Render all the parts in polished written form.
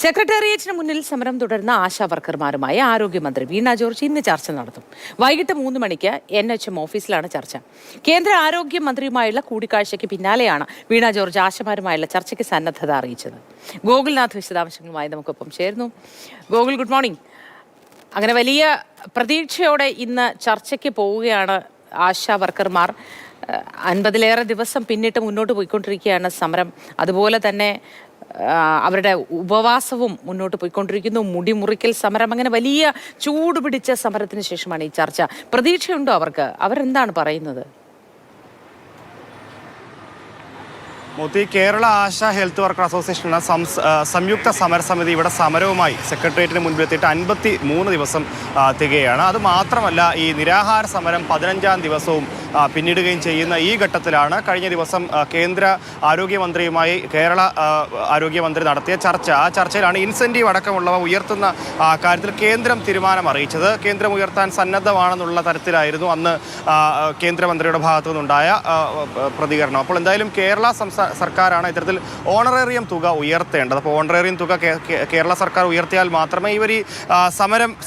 സെക്രട്ടേറിയറ്റിന് മുന്നിൽ സമരം തുടരുന്ന ആശാവർക്കർമാരുമായി ആരോഗ്യമന്ത്രി വീണ ജോർജ് ഇന്ന് ചർച്ച നടത്തും. വൈകിട്ട് 3 മണിക്ക് NHM ഓഫീസിലാണ് ചർച്ച. കേന്ദ്ര ആരോഗ്യമന്ത്രിയുമായുള്ള കൂടിക്കാഴ്ചയ്ക്ക് പിന്നാലെയാണ് വീണ ജോർജ് ആശമാരുമായുള്ള ചർച്ചയ്ക്ക് സന്നദ്ധത അറിയിച്ചത്. ഗോകുൽനാഥ് വിശദാംശങ്ങളുമായി നമുക്കൊപ്പം ചേരുന്നു. Gokul, good morning. അങ്ങനെ വലിയ പ്രതീക്ഷയോടെ ഇന്ന് ചർച്ചയ്ക്ക് പോവുകയാണ് ആശാവർക്കർമാർ. 50-ലേറെ ദിവസം പിന്നിട്ട് മുന്നോട്ട് പോയിക്കൊണ്ടിരിക്കുകയാണ് സമരം. അതുപോലെ തന്നെ അവരുടെ ഉപവാസവും മുന്നോട്ട് പോയിക്കൊണ്ടിരിക്കുന്നു. മുടിമുറിക്കൽ സമരം, അങ്ങനെ വലിയ ചൂടുപിടിച്ച സമരത്തിന് ശേഷമാണ് ഈ ചർച്ച. പ്രതീക്ഷയുണ്ടോ അവർക്ക്? അവരെന്താണ് പറയുന്നത്? മോത്തി, കേരള ആശ ഹെൽത്ത് വർക്കർ അസോസിയേഷൻ എന്ന സംയുക്ത സമരസമിതി ഇവിടെ സമരവുമായി സെക്രട്ടേറിയറ്റിന് മുൻപിലെത്തിയിട്ട് 53 ദിവസം തികയാണ്. അത് മാത്രമല്ല, ഈ നിരാഹാര സമരം 15-ാം ദിവസവും പിന്നിടുകയും ചെയ്യുന്ന ഈ ഘട്ടത്തിലാണ് കഴിഞ്ഞ ദിവസം കേന്ദ്ര ആരോഗ്യമന്ത്രിയുമായി കേരള ആരോഗ്യമന്ത്രി നടത്തിയ ചർച്ച. ആ ചർച്ചയിലാണ് ഇൻസെൻറ്റീവ് അടക്കമുള്ളവ ഉയർത്തുന്ന കാര്യത്തിൽ കേന്ദ്രം തീരുമാനം അറിയിച്ചത്. കേന്ദ്രം ഉയർത്താൻ സന്നദ്ധമാണെന്നുള്ള തരത്തിലായിരുന്നു അന്ന് കേന്ദ്രമന്ത്രിയുടെ ഭാഗത്തു നിന്നുണ്ടായ പ്രതികരണം. അപ്പോൾ എന്തായാലും കേരള സർക്കാരാണ് ഇത്തരത്തിൽ ഓണറേറിയം തുക ഉയർത്തേണ്ടത്. അപ്പോൾ ഓണറേറിയം തുക കേരള സർക്കാർ ഉയർത്തിയാൽ മാത്രമേ ഇവർ ഈ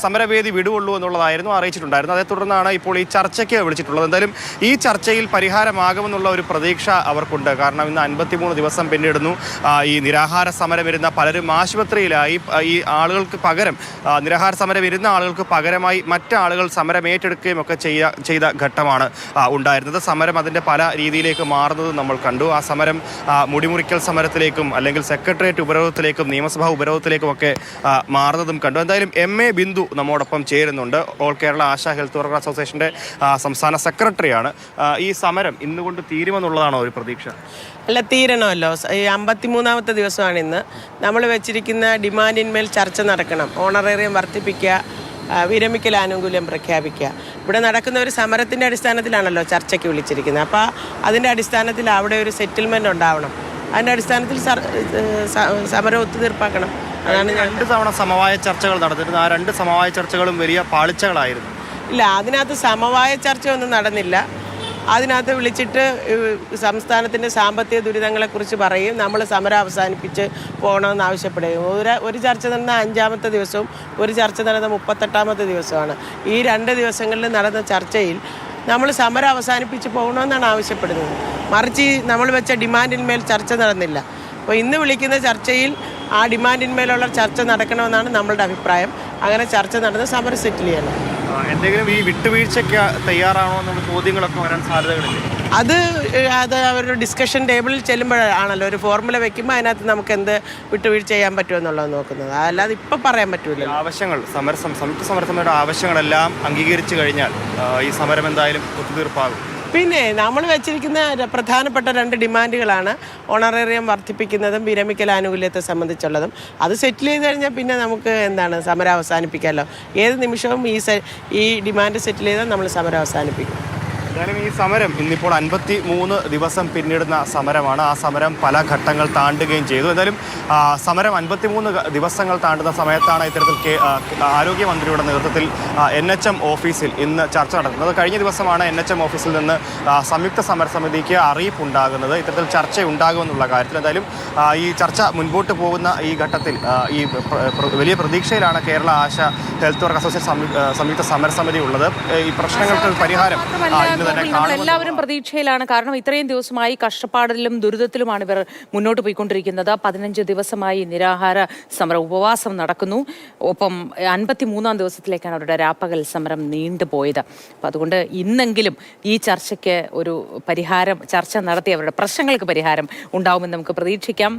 സമരവേദി വിടുകയുള്ളൂ എന്നുള്ളതായിരുന്നു അറിയിച്ചിട്ടുണ്ടായിരുന്നു. അതേ തുടർന്നാണ് ഇപ്പോൾ ഈ ചർച്ചയ്ക്ക് വിളിച്ചിട്ടുള്ളത്. എന്തായാലും ഈ ചർച്ചയിൽ പരിഹാരമാകുമെന്നുള്ള ഒരു പ്രതീക്ഷ അവർക്കുണ്ട്. കാരണം ഇന്ന് 53 ദിവസം പിന്നിടുന്നു. ഈ നിരാഹാര സമരം വരുന്ന പലരും ആശുപത്രിയിലായി. ഈ ആളുകൾക്ക് പകരം നിരാഹാര സമരം വരുന്ന ആളുകൾക്ക് പകരമായി മറ്റാളുകൾ സമരം ഏറ്റെടുക്കുകയും ഒക്കെ ചെയ്ത ഘട്ടമാണ് ഉണ്ടായിരുന്നത്. സമരം അതിൻ്റെ പല രീതിയിലേക്ക് മാറുന്നത് നമ്മൾ കണ്ടു. ആ സമരം മുടിമുറിക്കൽ സമരത്തിലേക്കും അല്ലെങ്കിൽ സെക്രട്ടേറിയറ്റ് ഉപരോധത്തിലേക്കും നിയമസഭാ ഉപരോധത്തിലേക്കും ഒക്കെ മാറുന്നതും കണ്ടു. എന്തായാലും MA ബിന്ദു നമ്മോടൊപ്പം ചേരുന്നുണ്ട്. ഓൾ കേരള ആശ ഹെൽത്ത് വർക്കർ അസോസിയേഷൻ്റെ സംസ്ഥാന സെക്രട്ടറിയാണ്. ഈ സമരം ഇന്നുകൊണ്ട് തീരുമെന്നുള്ളതാണോ ഒരു പ്രതീക്ഷ? അല്ല, തീരണമല്ലോ. ഈ 53-ാമത്തെ ദിവസമാണ് ഇന്ന്. നമ്മൾ വെച്ചിരിക്കുന്ന ഡിമാൻഡിന്മേൽ ചർച്ച നടക്കണം. ഓണറേറിയം വർദ്ധിപ്പിക്കുക, വിരമിക്കൽ ആനുകൂല്യം പ്രഖ്യാപിക്കുക. ഇവിടെ നടക്കുന്ന ഒരു സമരത്തിൻ്റെ അടിസ്ഥാനത്തിലാണല്ലോ ചർച്ചയ്ക്ക് വിളിച്ചിരിക്കുന്നത്. അപ്പോൾ അതിൻ്റെ അടിസ്ഥാനത്തിൽ അവിടെ ഒരു സെറ്റിൽമെൻ്റ് ഉണ്ടാവണം. അതിൻ്റെ അടിസ്ഥാനത്തിൽ സമരം ഒത്തുതീർപ്പാക്കണം. അതാണ് 2 തവണ സമവായ ചർച്ചകൾ നടത്തിയിരുന്നു. ആ 2 സമവായ ചർച്ചകളും വലിയ പാളിച്ചകളായിരുന്നു. ഇല്ല, അതിനകത്ത് സമവായ ചർച്ചയൊന്നും നടന്നില്ല. അതിനകത്ത് വിളിച്ചിട്ട് സംസ്ഥാനത്തിൻ്റെ സാമ്പത്തിക ദുരിതങ്ങളെക്കുറിച്ച് പറയും, നമ്മൾ സമരം അവസാനിപ്പിച്ച് പോകണമെന്ന് ആവശ്യപ്പെടുകയും. ഒരു ചർച്ച നടന്ന 5-ാമത്തെ ദിവസവും ഒരു ചർച്ച നടന്ന 38-ാമത്തെ ദിവസമാണ്. ഈ 2 ദിവസങ്ങളിൽ നടന്ന ചർച്ചയിൽ നമ്മൾ സമരം അവസാനിപ്പിച്ച് പോകണമെന്നാണ് ആവശ്യപ്പെടുന്നത്. മറിച്ച് നമ്മൾ വെച്ച ഡിമാൻഡിന്മേൽ ചർച്ച നടന്നില്ല. അപ്പോൾ ഇന്ന് വിളിക്കുന്ന ചർച്ചയിൽ ആ ഡിമാൻഡിന്മേലുള്ള ചർച്ച നടക്കണമെന്നാണ് നമ്മളുടെ അഭിപ്രായം. അങ്ങനെ ചർച്ച നടന്ന് സമരം സെറ്റിൽ ചെയ്യണം. എന്തെങ്കിലും ഈ വിട്ടുവീഴ്ചയ്ക്ക് തയ്യാറാണോ എന്നുള്ള ചോദ്യങ്ങളൊക്കെ വരാൻ സാധ്യതകളില്ല? അത് അവരുടെ ഡിസ്കഷൻ ടേബിളിൽ ചെല്ലുമ്പോഴാണല്ലോ ഒരു ഫോർമുല വെക്കുമ്പോൾ അതിനകത്ത് നമുക്ക് എന്ത് വിട്ടുവീഴ്ച ചെയ്യാൻ പറ്റുമെന്നുള്ളത് നോക്കുന്നത്. അല്ലാതെ ഇപ്പം പറയാൻ പറ്റൂല. ആവശ്യങ്ങൾ സംയുക്ത സമരസമിതിയുടെ ആവശ്യങ്ങളെല്ലാം അംഗീകരിച്ചു കഴിഞ്ഞാൽ ഈ സമരം എന്തായാലും ഒത്തുതീർപ്പാകും. പിന്നെ നമ്മൾ വെച്ചിരിക്കുന്ന പ്രധാനപ്പെട്ട 2 ഡിമാൻഡുകളാണ് ഓണറേറിയം വർദ്ധിപ്പിക്കുന്നതും വിരമിക്കൽ ആനുകൂല്യത്തെ സംബന്ധിച്ചുള്ളതും. അത് സെറ്റിൽ ചെയ്ത് കഴിഞ്ഞാൽ പിന്നെ നമുക്ക് സമരം അവസാനിപ്പിക്കാമല്ലോ. ഏത് നിമിഷവും ഈ ഡിമാൻഡ് സെറ്റിൽ ചെയ്താൽ നമ്മൾ സമരം അവസാനിപ്പിക്കും. എന്തായാലും ഈ സമരം ഇന്നിപ്പോൾ 53 ദിവസം പിന്നിടുന്ന സമരമാണ്. ആ സമരം പല ഘട്ടങ്ങൾ താണ്ടുകയും ചെയ്തു. എന്തായാലും സമരം 53 ദിവസങ്ങൾ താണ്ടുന്ന സമയത്താണ് ഇത്തരത്തിൽ ആരോഗ്യമന്ത്രിയുടെ നേതൃത്വത്തിൽ NHM ഓഫീസിൽ ഇന്ന് ചർച്ച നടക്കുന്നത്. കഴിഞ്ഞ ദിവസമാണ് NHM ഓഫീസിൽ നിന്ന് സംയുക്ത സമരസമിതിക്ക് അറിയിപ്പുണ്ടാകുന്നത് ഇത്തരത്തിൽ ചർച്ച ഉണ്ടാകുമെന്നുള്ള കാര്യത്തിൽ. എന്തായാലും ഈ ചർച്ച മുൻപോട്ട് പോകുന്ന ഈ ഘട്ടത്തിൽ ഈ വലിയ പ്രതീക്ഷയിലാണ് കേരള ആശ ഹെൽത്ത് വർക്ക് അസോസിയേഷൻ സംയുക്ത സമരസമിതി ഉള്ളത്. ഈ പ്രശ്നങ്ങൾക്ക് പരിഹാരം എല്ലാവരും പ്രതീക്ഷയിലാണ്. കാരണം ഇത്രയും ദിവസമായി കഷ്ടപ്പാടിലും ദുരിതത്തിലുമാണ് ഇവർ മുന്നോട്ട് പോയിക്കൊണ്ടിരിക്കുന്നത്. 15 ദിവസമായി നിരാഹാര സമരം, ഉപവാസം നടക്കുന്നു. ഒപ്പം 53-ാം ദിവസത്തിലേക്കാണ് അവരുടെ രാപ്പകൽ സമരം നീണ്ടുപോയത്. അപ്പം അതുകൊണ്ട് ഇന്നെങ്കിലും ഈ ചർച്ചയ്ക്ക് ഒരു പരിഹാരം, ചർച്ച നടത്തി അവരുടെ പ്രശ്നങ്ങൾക്ക് പരിഹാരം ഉണ്ടാവുമെന്ന് നമുക്ക് പ്രതീക്ഷിക്കാം.